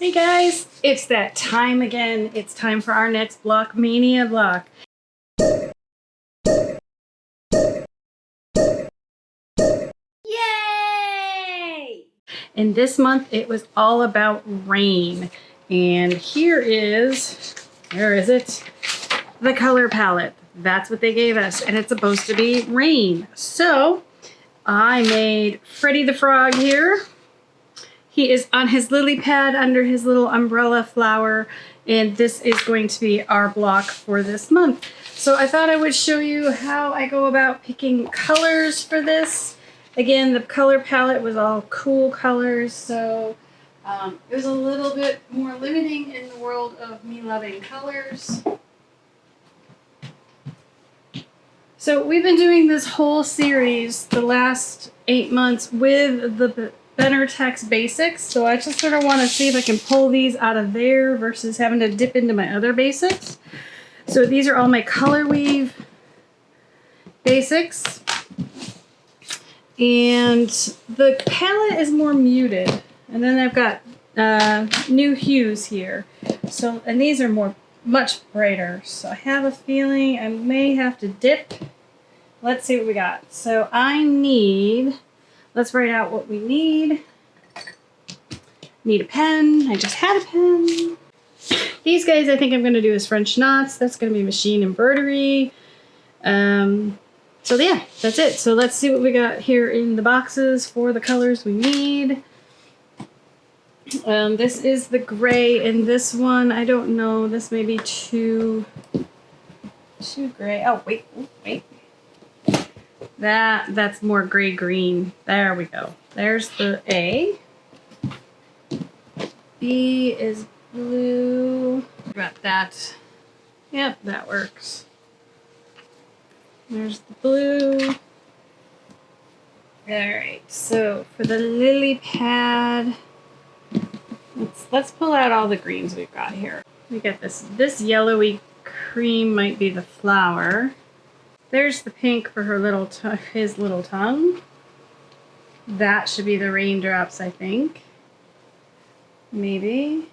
Hey guys, it's that time again. It's time for our next block, Mania block. Yay! And this month it was all about rain. And here is, where is it? The color palette. That's what they gave us. And it's supposed to be rain. So I made Freddy the Frog here. He is on his lily pad under his little umbrella flower, and this is going to be our block for this month. So I thought I would show you how I go about picking colors for this. Again, the color palette was all cool colors, so it was a little bit more limiting in the world of me loving colors. So we've been doing this whole series the last 8 months with the Text basics, so I just sort of want to see if I can pull these out of there versus having to dip into my other basics. So these are all my color weave basics, and the palette is more muted, and then I've got new hues here. So, and these are much brighter, so I have a feeling I may have to dip. Let's see what we got. So I need, let's write out what we need. Need a pen. I just had a pen. These guys I think I'm going to do as French knots. That's going to be machine embroidery. So yeah, that's it. So let's see what we got here in the boxes for the colors we need. This is the gray, and this one, I don't know, this may be too gray. Oh, wait. That's more gray-green. There we go. There's the A. B is blue. Got that. Yep, that works. There's the blue. Alright, so for the lily pad, let's pull out all the greens we've got here. We got this yellowy cream might be the flower. There's the pink for her his little tongue. That should be the raindrops, I think. Maybe.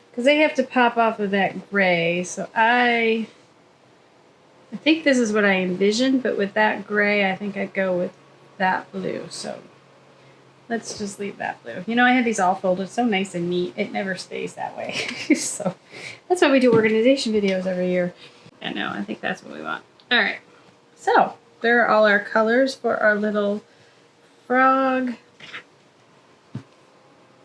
Because they have to pop off of that gray. So I think this is what I envisioned, but with that gray, I think I'd go with that blue. So let's just leave that blue. You know, I have these all folded so nice and neat. It never stays that way. So that's why we do organization videos every year. I know, I think that's what we want. All right, so there are all our colors for our little frog.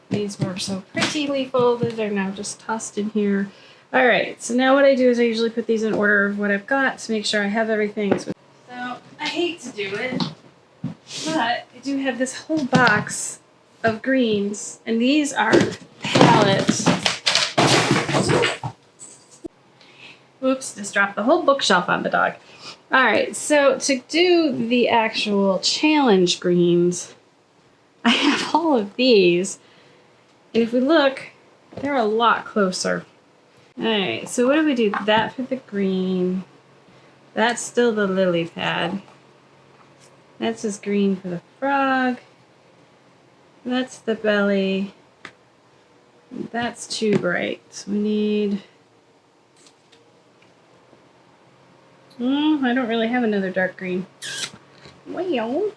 These were so prettily folded. They're now just tossed in here. All right, so now what I do is I usually put these in order of what I've got to make sure I have everything. So I hate to do it, but I do have this whole box of greens, and these are palettes. Oops, just dropped the whole bookshelf on the dog. All right, so to do the actual challenge greens, I have all of these. And if we look, they're a lot closer. All right, so what do we do? That for the green. That's still the lily pad. That's just green for the frog. That's the belly. That's too bright. So we need... I don't really have another dark green. Well,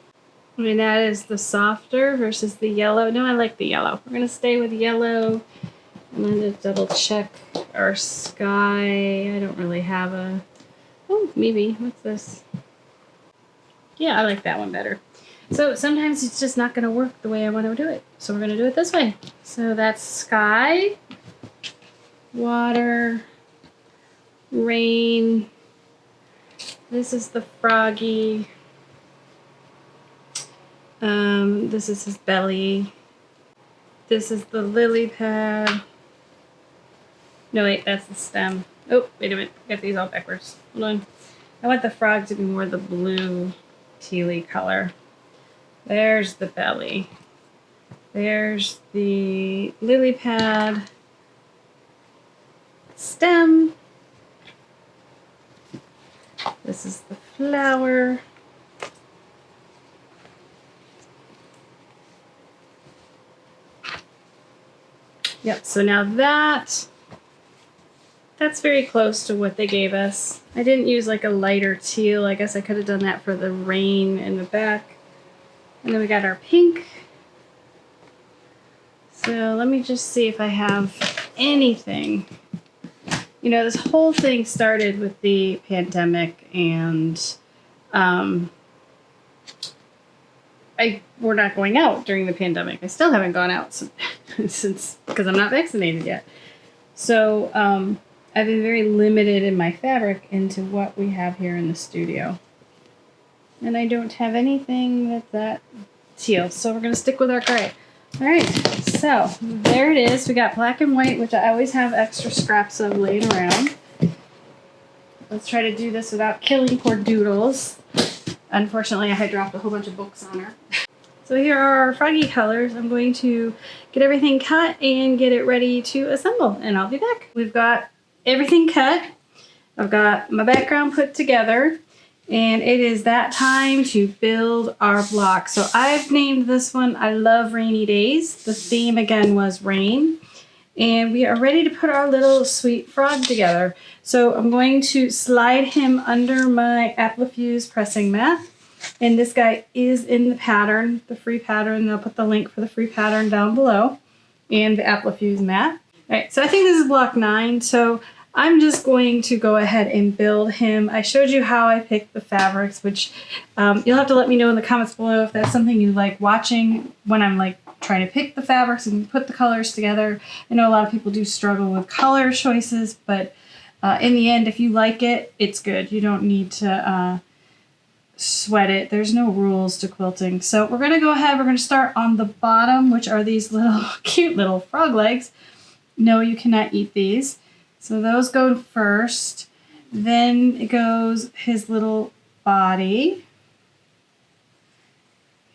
I mean, that is the softer versus the yellow. No, I like the yellow. We're going to stay with yellow. I'm going to double check our sky. I don't really have a... Oh, maybe. What's this? Yeah, I like that one better. So sometimes it's just not going to work the way I want to do it. So we're going to do it this way. So that's sky, water, rain. This is the froggy. This is his belly. This is the lily pad. No, wait, that's the stem. Oh, wait a minute. Got these all backwards. Hold on. I want the frog to be more the blue tealy color. There's the belly. There's the lily pad. Stem. This is the flower. Yep, so now that's very close to what they gave us. I didn't use like a lighter teal. I guess I could have done that for the rain in the back. And then we got our pink. So let me just see if I have anything. You know, this whole thing started with the pandemic, and we're not going out during the pandemic. I still haven't gone out since because I'm not vaccinated yet. So I've been very limited in my fabric into what we have here in the studio. And I don't have anything that's that teal, so we're going to stick with our gray. All right, so there it is. We got black and white, which I always have extra scraps of laying around. Let's try to do this without killing poor Doodles. Unfortunately, I had dropped a whole bunch of books on her. So here are our froggy colors. I'm going to get everything cut and get it ready to assemble, and I'll be back. We've got everything cut. I've got my background put together, and it is that time to build our block. So I've named this one I Love Rainy Days. The theme again was rain. And we are ready to put our little sweet frog together. So I'm going to slide him under my Appli-Fuse pressing mat. And this guy is in the pattern, the free pattern. I'll put the link for the free pattern down below and the Appli-Fuse mat. All right, so I think this is block 9. So I'm just going to go ahead and build him. I showed you how I picked the fabrics, which you'll have to let me know in the comments below if that's something you like watching when I'm like trying to pick the fabrics and put the colors together. I know a lot of people do struggle with color choices, but in the end, if you like it, it's good. You don't need to sweat it. There's no rules to quilting. So we're going to go ahead. We're going to start on the bottom, which are these little cute little frog legs. No, you cannot eat these. So those go first. Then it goes his little body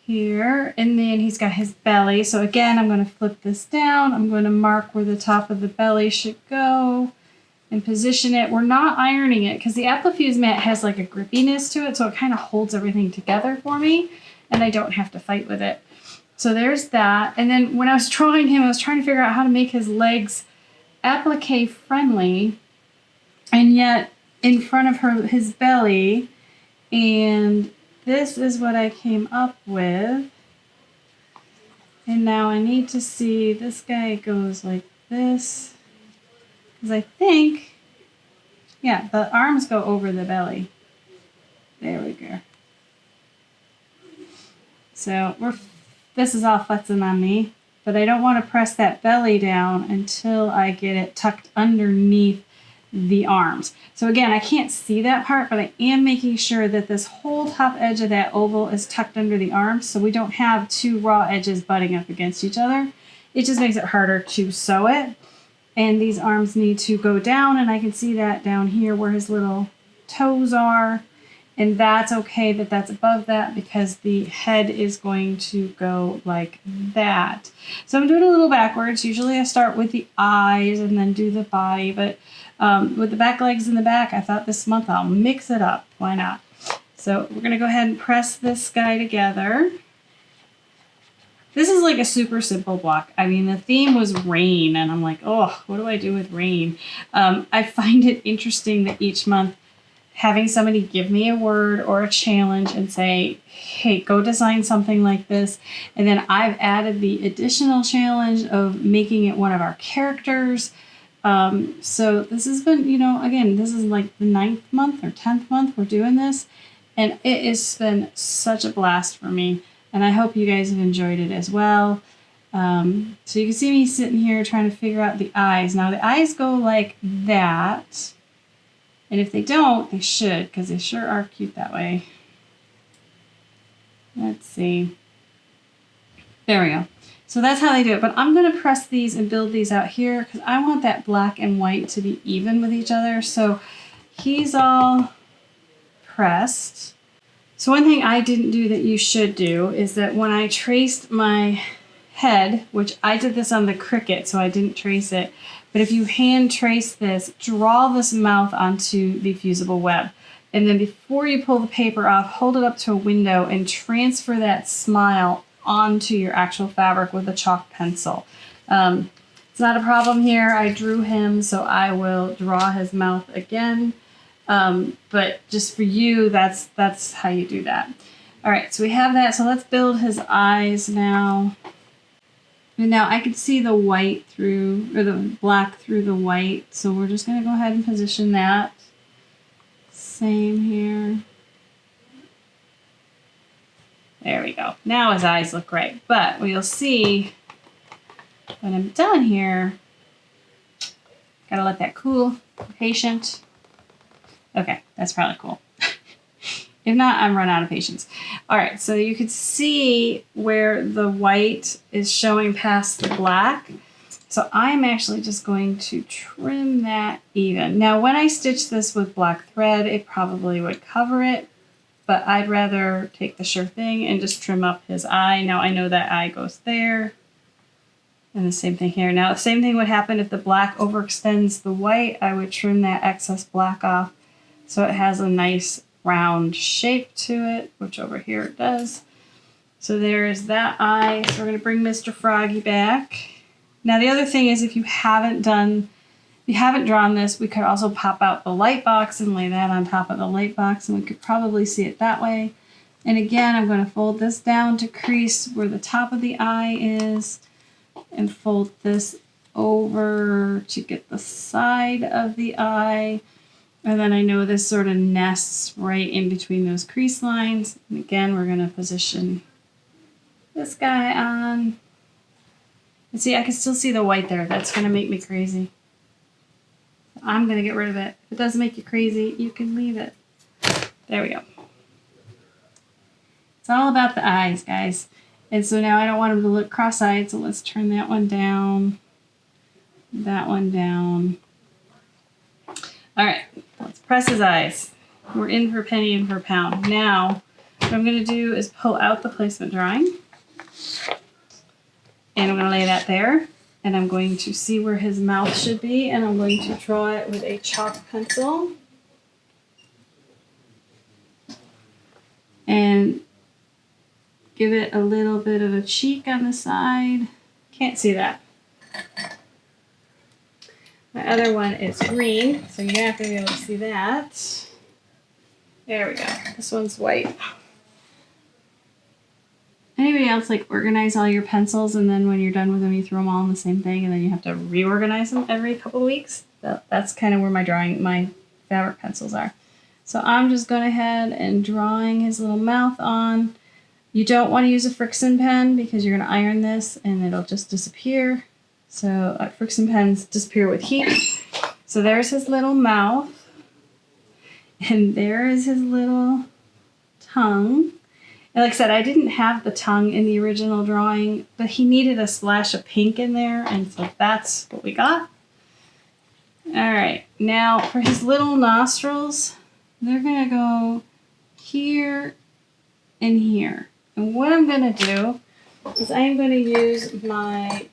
here, and then he's got his belly. So again, I'm going to flip this down. I'm going to mark where the top of the belly should go and position it. We're not ironing it because the Appli-Fuse mat has like a grippiness to it, so it kind of holds everything together for me, and I don't have to fight with it. So there's that. And then when I was drawing him, I was trying to figure out how to make his legs applique friendly and yet in front of his belly, and this is what I came up with. And now I need to see, this guy goes like this, because I think, yeah, the arms go over the belly. There we go. So this is all futzing on me, but I don't want to press that belly down until I get it tucked underneath the arms. So again, I can't see that part, but I am making sure that this whole top edge of that oval is tucked under the arms so we don't have two raw edges butting up against each other. It just makes it harder to sew it. And these arms need to go down, and I can see that down here where his little toes are. And that's okay that that's above that because the head is going to go like that. So I'm doing a little backwards. Usually I start with the eyes and then do the body, but with the back legs in the back, I thought this month I'll mix it up. Why not? So we're going to go ahead and press this guy together. This is like a super simple block. I mean, the theme was rain, and I'm like, oh, what do I do with rain? I find it interesting that each month having somebody give me a word or a challenge and say, hey, go design something like this. And then I've added the additional challenge of making it one of our characters. So this has been, you know, again, this is like the 9th month or 10th month we're doing this. And it has been such a blast for me. And I hope you guys have enjoyed it as well. So you can see me sitting here trying to figure out the eyes. Now the eyes go like that. And if they don't, they should, because they sure are cute that way. Let's see. There we go. So that's how they do it. But I'm going to press these and build these out here because I want that black and white to be even with each other. So he's all pressed. So one thing I didn't do that you should do is that when I traced my head, which I did this on the Cricut, so I didn't trace it, but if you hand trace this, draw this mouth onto the fusible web. And then before you pull the paper off, hold it up to a window and transfer that smile onto your actual fabric with a chalk pencil. It's It's not a problem here. I drew him, so I will draw his mouth again. But just for you, that's how you do that. All right, so we have that. So let's build his eyes now. And now I can see the white through, or the black through the white. So we're just gonna go ahead and position that. Same here. There we go. Now his eyes look great. But what you'll see when I'm done here, gotta let that cool, be patient. Okay, that's probably cool. If not, I'm run out of patience. All right, so you can see where the white is showing past the black. So I'm actually just going to trim that even. Now, when I stitch this with black thread, it probably would cover it, but I'd rather take the sure thing and just trim up his eye. Now I know that eye goes there. And the same thing here. Now, the same thing would happen if the black overextends the white. I would trim that excess black off so it has a nice round shape to it, which over here it does. So there is that eye. So we're going to bring Mr. Froggy back. Now, the other thing is if you haven't drawn this, we could also pop out the light box and lay that on top of the light box, and we could probably see it that way. And again, I'm going to fold this down to crease where the top of the eye is, and fold this over to get the side of the eye. And then I know this sort of nests right in between those crease lines. And again, we're going to position this guy on. And see, I can still see the white there. That's going to make me crazy. I'm going to get rid of it. If it doesn't make you crazy, you can leave it. There we go. It's all about the eyes, guys. And so now I don't want him to look cross-eyed, so let's turn that one down, that one down. All right, let's press his eyes. We're in for penny and for pound. Now, what I'm gonna do is pull out the placement drawing, and I'm gonna lay that there, and I'm going to see where his mouth should be, and I'm going to draw it with a chalk pencil. And give it a little bit of a cheek on the side. Can't see that. My other one is green, so you're not going to be able to see that. There we go. This one's white. Anybody else like organize all your pencils and then when you're done with them you throw them all in the same thing and then you have to reorganize them every couple of weeks? That's kind of where my fabric pencils are. So I'm just going ahead and drawing his little mouth on. You don't want to use a Frixion pen because you're going to iron this and it'll just disappear. So Frixion pens disappear with heat. So there's his little mouth. And there is his little tongue. And like I said, I didn't have the tongue in the original drawing, but he needed a splash of pink in there. And so that's what we got. All right. Now for his little nostrils, they're going to go here and here. And what I'm going to do is I'm going to use my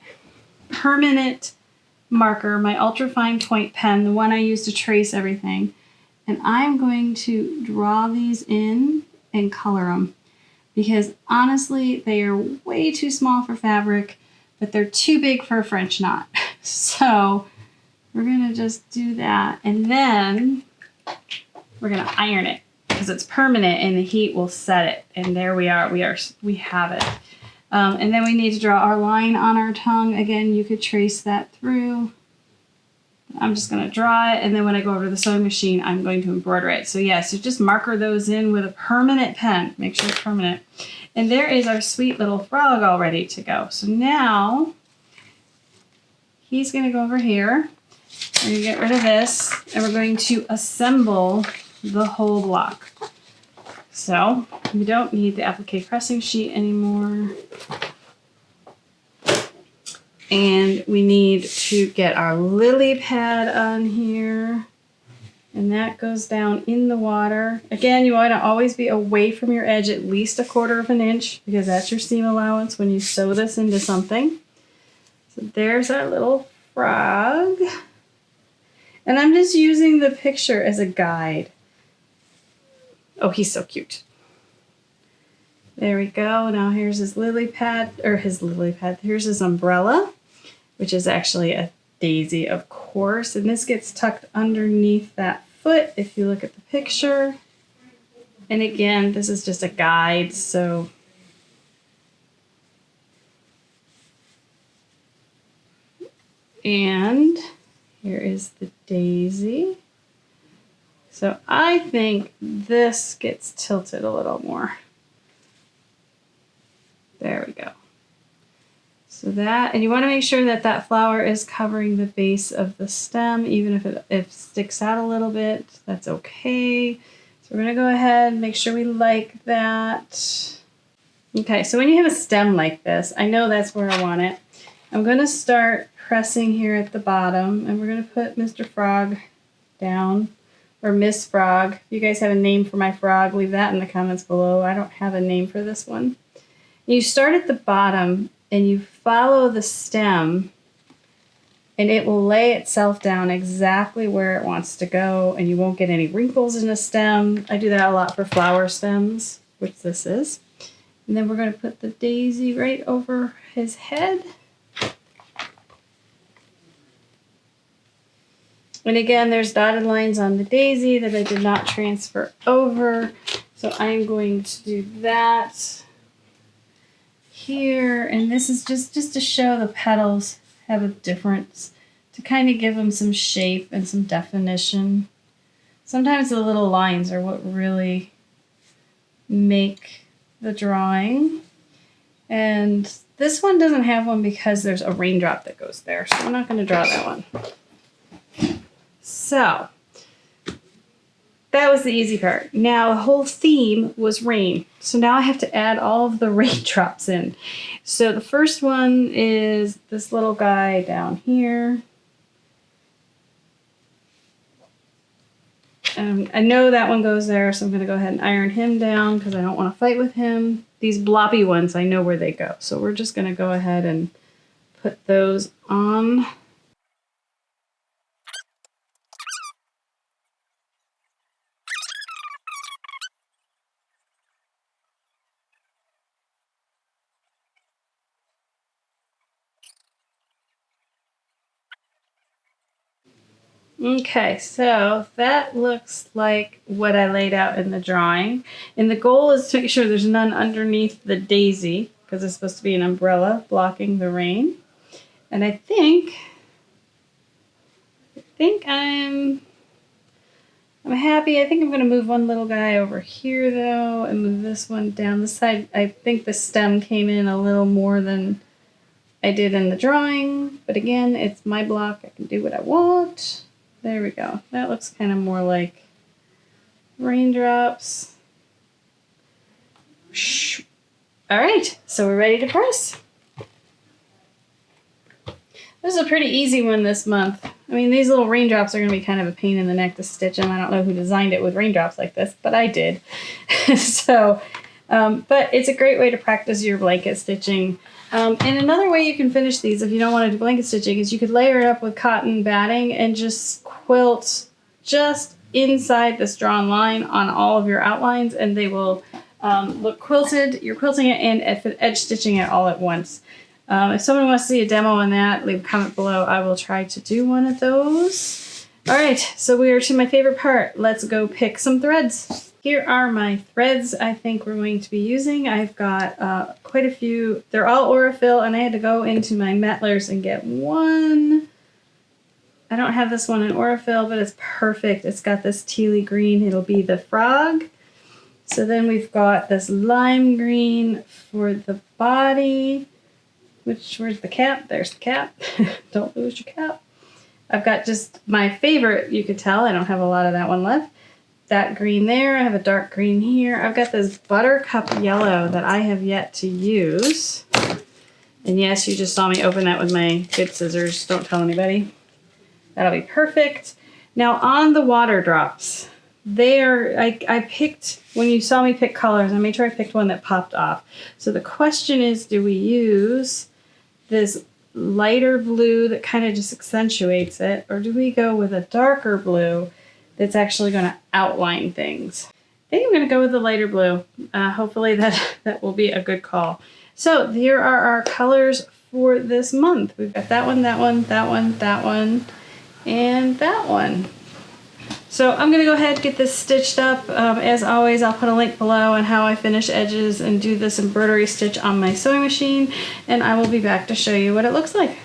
permanent marker, my ultra fine point pen, the one I use to trace everything. And I'm going to draw these in and color them because honestly, they are way too small for fabric, but they're too big for a French knot. So we're going to just do that. And then we're going to iron it because it's permanent and the heat will set it. And there we are. We have it. And then we need to draw our line on our tongue. Again, you could trace that through. I'm just going to draw it, and then when I go over to the sewing machine, I'm going to embroider it. So yes, you just marker those in with a permanent pen. Make sure it's permanent. And there is our sweet little frog all ready to go. So now he's going to go over here. We're going to get rid of this, and we're going to assemble the whole block. So we don't need the applique pressing sheet anymore. And we need to get our lily pad on here. And that goes down in the water. Again, you want to always be away from your edge at least 1/4 of an inch because that's your seam allowance when you sew this into something. So there's our little frog. And I'm just using the picture as a guide. Oh, he's so cute. There we go. Now here's his lily pad, here's his umbrella. which is actually a daisy, of course. And this gets tucked underneath that foot if you look at the picture. And again, this is just a guide, so and here is the daisy. So I think this gets tilted a little more. There we go. So that, and you want to make sure that that flower is covering the base of the stem, even if it sticks out a little bit, that's okay. So we're going to go ahead and make sure we like that. Okay, so when you have a stem like this, I know that's where I want it. I'm going to start pressing here at the bottom, and we're going to put Mr. Frog down, or Miss Frog. If you guys have a name for my frog, leave that in the comments below. I don't have a name for this one. You start at the bottom and you follow the stem, and it will lay itself down exactly where it wants to go, and you won't get any wrinkles in the stem. I do that a lot for flower stems, which this is. And then we're going to put the daisy right over his head. And again, there's dotted lines on the daisy that I did not transfer over, so I'm going to do that here. And this is just to show the petals have a difference, to kind of give them some shape and some definition. Sometimes the little lines are what really make the drawing. And this one doesn't have one because there's a raindrop that goes there, so I'm not going to draw that one. So that was the easy part. Now the whole theme was rain. So now I have to add all of the raindrops in. So the first one is this little guy down here. I know that one goes there, so I'm going to go ahead and iron him down because I don't want to fight with him. These bloppy ones, I know where they go. So we're just going to go ahead and put those on. Okay, so that looks like what I laid out in the drawing. And the goal is to make sure there's none underneath the daisy, because it's supposed to be an umbrella blocking the rain. And I think I'm happy. I think I'm going to move one little guy over here, though, and move this one down the side. I think the stem came in a little more than I did in the drawing. But again, it's my block. I can do what I want. There we go. That looks kind of more like raindrops. All right, so we're ready to press. This is a pretty easy one this month. I mean, these little raindrops are going to be kind of a pain in the neck to stitch them. I don't know who designed it with raindrops like this, but I did. So, but it's a great way to practice your blanket stitching. And another way you can finish these if you don't want to do blanket stitching is you could layer it up with cotton batting and just quilt just inside this drawn line on all of your outlines, and they will look quilted. You're quilting it and edge stitching it all at once. If someone wants to see a demo on that, leave a comment below. I will try to do one of those. All right, so we are to my favorite part. Let's go pick some threads. Here are my threads I think we're going to be using. I've got quite a few. They're all Aurifil, and I had to go into my Metlers and get one. I don't have this one in Aurifil, but it's perfect. It's got this tealy green. It'll be the frog. So then we've got this lime green for the body. Where's the cap? There's the cap. Don't lose your cap. I've got just my favorite, you could tell. I don't have a lot of that one left. That green there. I have a dark green here. I've got this buttercup yellow that I have yet to use. And yes, you just saw me open that with my good scissors. Don't tell anybody. That'll be perfect. Now on the water drops, I picked, when you saw me pick colors, I made sure I picked one that popped off. So the question is, do we use this lighter blue that kind of just accentuates it, or do we go with a darker blue that's actually going to outline things? I think I'm going to go with the lighter blue. Hopefully that will be a good call. So here are our colors for this month. We've got that one, that one, that one, that one, and that one. So I'm going to go ahead and get this stitched up. As always, I'll put a link below on how I finish edges and do this embroidery stitch on my sewing machine, and I will be back to show you what it looks like.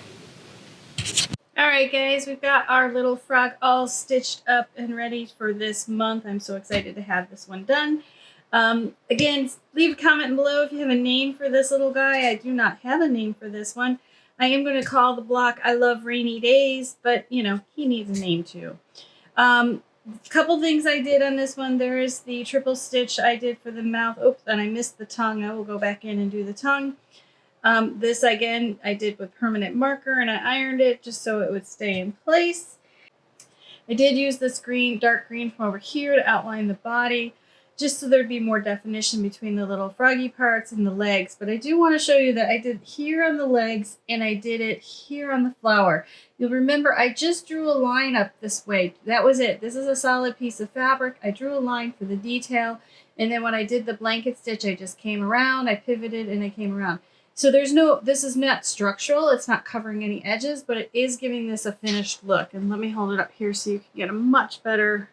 Alright guys, we've got our little frog all stitched up and ready for this month. I'm so excited to have this one done. Again, leave a comment below if you have a name for this little guy. I do not have a name for this one. I am going to call the block I Love Rainy Days, but you know, he needs a name too. Couple things I did on this one. There is the triple stitch I did for the mouth. Oops, and I missed the tongue. I will go back in and do the tongue. This again I did with permanent marker, and I ironed it just so it would stay in place. I did use this green, dark green from over here to outline the body, just so there'd be more definition between the little froggy parts and the legs. But I do want to show you that I did here on the legs and I did it here on the flower. You'll remember I just drew a line up this way. That was it. This is a solid piece of fabric. I drew a line for the detail, and then when I did the blanket stitch, I just came around, I pivoted, and I came around. So this is not structural, it's not covering any edges, but it is giving this a finished look. And let me hold it up here so you can get a much better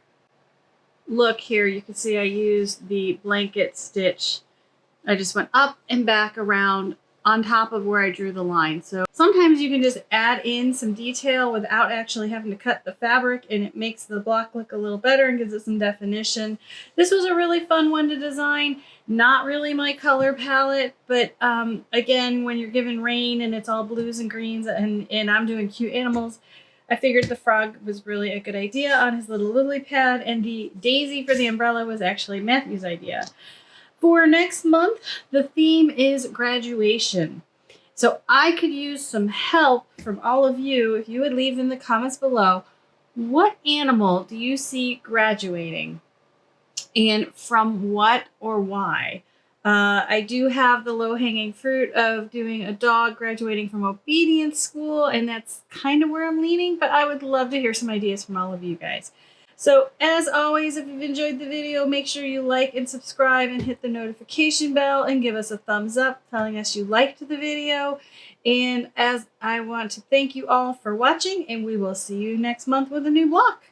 look here. You can see I used the blanket stitch. I just went up and back around on top of where I drew the line. So sometimes you can just add in some detail without actually having to cut the fabric, and it makes the block look a little better and gives it some definition. This was a really fun one to design. Not really my color palette, but again, when you're given rain and it's all blues and greens and I'm doing cute animals, I figured the frog was really a good idea on his little lily pad, and the daisy for the umbrella was actually Matthew's idea. For next month, the theme is graduation. So I could use some help from all of you if you would leave in the comments below, what animal do you see graduating? And from what or why? I do have the low-hanging fruit of doing a dog graduating from obedience school, and that's kind of where I'm leaning, but I would love to hear some ideas from all of you guys. So as always, if you've enjoyed the video, make sure you like and subscribe and hit the notification bell and give us a thumbs up telling us you liked the video. And as I want to thank you all for watching, and we will see you next month with a new block.